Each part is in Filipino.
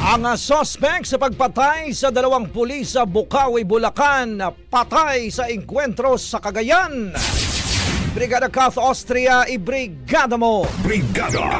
Ang suspect sa pagpatay sa dalawang pulis sa Bukawi, Bulacan, patay sa engkwentro sa Cagayan. Brigada Kath Austria, ibrigada mo! Brigada!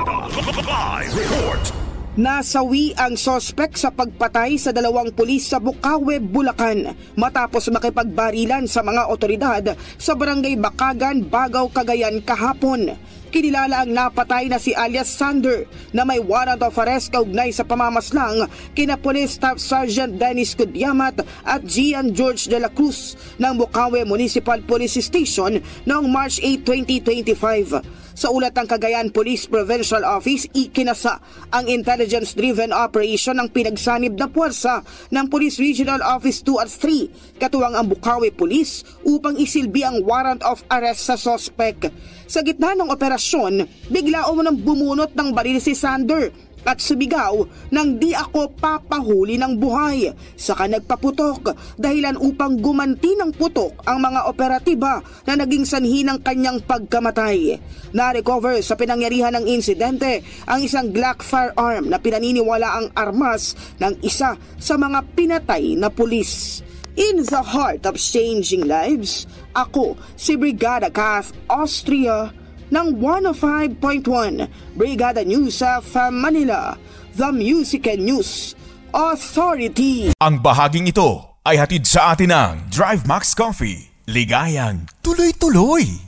Live report! Nasawi ang sospek sa pagpatay sa dalawang pulis sa Bukawi, Bulacan matapos makipagbarilan sa mga otoridad sa barangay Bakagan, Bagaw, Cagayan kahapon. Kinilala ang napatay na si alias Sander na may warrant of arrest kaugnay sa pamamaslang kina Police Staff Sergeant Dennis Kudiamat at Gian George de la Cruz ng Bukawi Municipal Police Station noong March 8, 2025. Sa ulat ng Cagayan Police Provincial Office, ikinasa ang intelligence-driven operation ng pinagsanib na puwersa ng Police Regional Office 2 at 3, katuwang ang Bukawi Police upang isilbi ang warrant of arrest sa sospek. Sa gitna ng operasyon, bigla umunang bumunot ng baril si Sander at sumigaw ng "Di ako papahuli ng buhay." Saka nagpaputok, dahilan upang gumanti ng putok ang mga operatiba na naging sanhi ng kanyang pagkamatay. Na-recover sa pinangyarihan ng insidente ang isang Glock firearm na pinaniniwala ang armas ng isa sa mga pinatay na pulis. In the heart of changing lives, ako si Brigada Kath Austria ng 105.1 Brigada News of Manila, the Music and News Authority. Ang bahaging ito ay hatid sa atin ng Drive Max Coffee. Ligayang tuloy-tuloy.